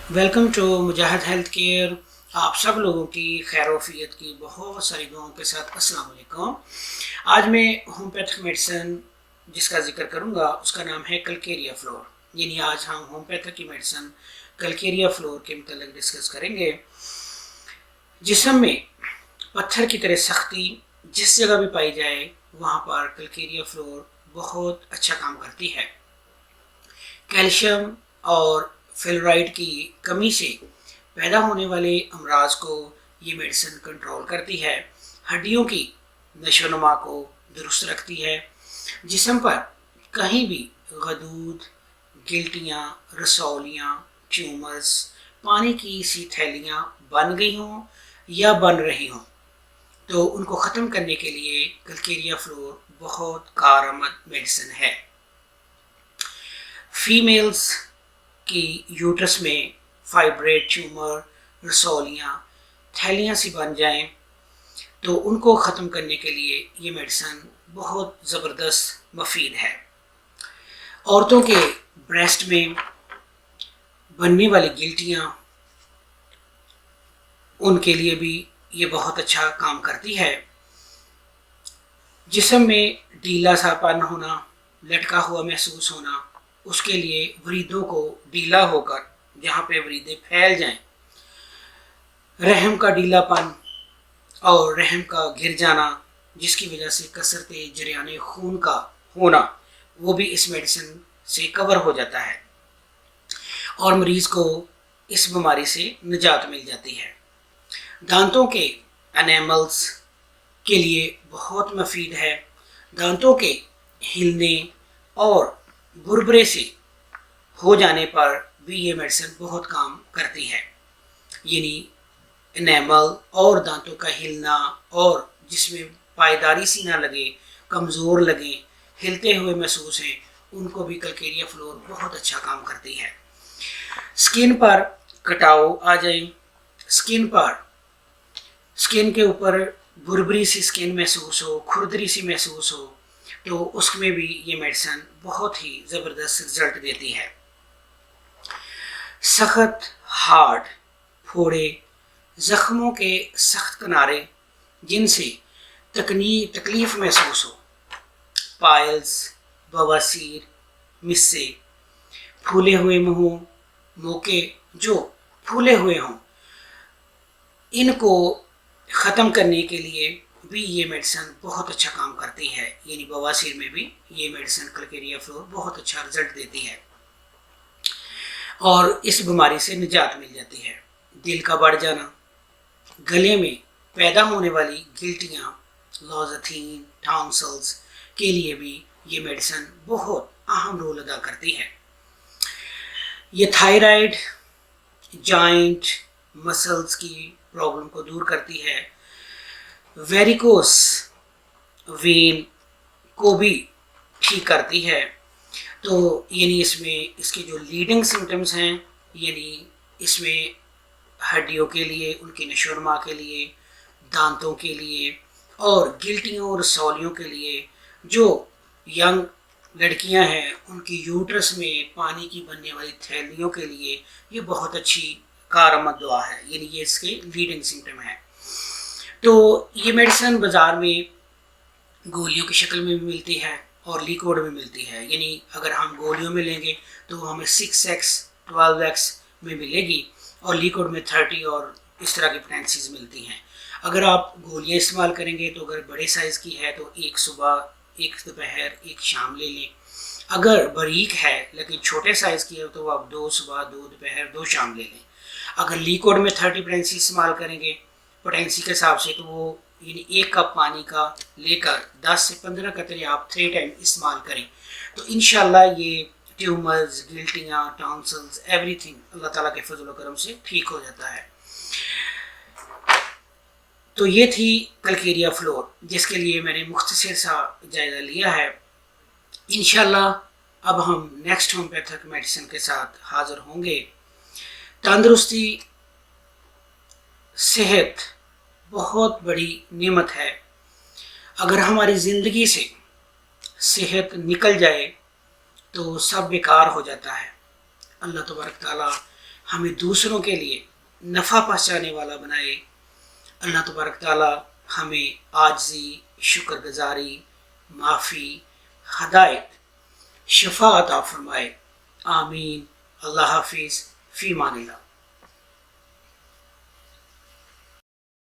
Welcome to Mujahid health care. आप सब लोगों की खैर वफियत की बहुत सारी दुआओं के साथ अस्सलाम वालेकुम। आज मैं होम्योपैथिक मेडिसिन जिसका जिक्र करूंगा उसका नाम है कलकेरिया फ्लोर। यानी आज हम होम्योपैथिक की मेडिसिन कलकेरिया फ्लोर के मतलब डिस्कस करेंगे। जिस्म में पत्थर की तरह सख्ती जिस जगह भी पाई जाए वहाँ पर कलकेरिया फ्लोर बहुत अच्छा काम करती है। कैल्शियम और फ्लोराइड की कमी से पैदा होने वाले अमराज को ये मेडिसिन कंट्रोल करती है। हड्डियों की नशोनुमा को दुरुस्त रखती है। जिस्म पर कहीं भी गदूद, गिल्टियाँ, रसौलियाँ, ट्यूमर्स, पानी की सी थैलियाँ बन गई हों या बन रही हों तो उनको ख़त्म करने के लिए कलकेरिया फ्लोर बहुत कारआमद मेडिसिन है। फीमेल्स की यूट्रस में फाइब्रेट ट्यूमर, रसौलियाँ, थैलियाँ सी बन जाएं तो उनको ख़त्म करने के लिए ये मेडिसिन बहुत ज़बरदस्त मुफीद है। औरतों के ब्रेस्ट में बनने वाली गिल्टियाँ उनके लिए भी ये बहुत अच्छा काम करती है। जिस्म में ढीला सापन होना, लटका हुआ महसूस होना, उसके लिए वरीदों को ढीला होकर जहाँ पे वरीदें फैल जाएं, रहम का ढीलापन और रहम का गिर जाना जिसकी वजह से कसरत जरियान खून का होना वो भी इस मेडिसिन से कवर हो जाता है और मरीज़ को इस बीमारी से निजात मिल जाती है। दांतों के एनेमल्स के लिए बहुत मुफीद है। दांतों के हिलने और बुरबरे से हो जाने पर भी ये मेडिसिन बहुत काम करती है। यानी एनेमल और दांतों का हिलना और जिसमें पायदारी सी ना लगे, कमज़ोर लगे, हिलते हुए महसूस हैं, उनको भी कलकेरिया फ्लोर बहुत अच्छा काम करती है। स्किन पर कटाव आ जाए, स्किन के ऊपर बुरबरी सी स्किन महसूस हो, खुरदरी सी महसूस हो तो उसमें भी ये मेडिसिन बहुत ही ज़बरदस्त रिजल्ट देती है। सख्त हार्ड फोड़े, ज़ख्मों के सख्त किनारे जिनसे तकलीफ़ महसूस हो, पाइल्स, बवासीर, मिस्से, फूले हुए मुँह, मोके जो फूले हुए हों, इनको ख़त्म करने के लिए भी ये मेडिसिन बहुत अच्छा काम करती है। यानी बवासीर में भी ये मेडिसिन कलकेरिया फ्लोर बहुत अच्छा रिजल्ट देती है और इस बीमारी से निजात मिल जाती है। दिल का बढ़ जाना, गले में पैदा होने वाली गिल्टियाँ, लॉज़थीन, टॉन्सिल्स के लिए भी ये मेडिसिन बहुत अहम रोल अदा करती है। ये थायराइड, जॉइंट, मसल्स की प्रॉब्लम को दूर करती है। वेरिकोस वेन को भी ठीक करती है। तो यानी इसमें इसके जो लीडिंग सिम्टम्स हैं, यानी इसमें हड्डियों के लिए, उनकी नशोनुमा के लिए, दांतों के लिए और गिल्टियों और रसौलियों के लिए, जो यंग लड़कियां हैं उनकी यूट्रस में पानी की बनने वाली थैलियों के लिए ये बहुत अच्छी कारआमद दुआ है। यानी ये इसके लीडिंग सिम्टम है। तो ये मेडिसिन बाज़ार में गोलियों की शक्ल में भी मिलती है और लिक्विड में मिलती है। यानी अगर हम गोलियों में लेंगे तो हमें 6x 12x में मिलेगी और लिक्विड में 30 और इस तरह की पोटेंसीज मिलती हैं। अगर आप गोलियां इस्तेमाल करेंगे तो अगर बड़े साइज़ की है तो एक सुबह, एक दोपहर, एक शाम ले लें। अगर बारीक है लेकिन छोटे साइज़ की है तो आप 2 सुबह, 2 दोपहर, 2 शाम ले लें। अगर लिक्विड में 30 पोटेंसी इस्तेमाल करेंगे पोटेंसी के हिसाब से तो वो यानी 1 कप पानी का लेकर 10 से 15 कतरे आप 3 टाइम इस्तेमाल करें तो इंशाल्लाह ये ट्यूमर्स, गिल्टियाँ, टॉन्सिल्स, एवरीथिंग अल्लाह ताला के फजल करम से ठीक हो जाता है। तो ये थी कलकेरिया फ्लोर जिसके लिए मैंने मुख्तसर सा जायज़ा लिया है। इंशाल्लाह अब हम नेक्स्ट होम्योपैथिक मेडिसिन के साथ हाज़िर होंगे। तंदुरुस्ती, सेहत बहुत बड़ी नेमत है। अगर हमारी ज़िंदगी से सेहत निकल जाए तो सब बेकार हो जाता है। अल्लाह तबारक ताला ہمیں دوسروں کے لیے نفع پہنچانے والا بنائے۔ اللہ تبارک تعالی ہمیں عاجزی، شکر گزاری، معافی، ہدایت، شفا عطا فرمائے۔ آمین۔ اللہ حافظ، فی امان اللہ۔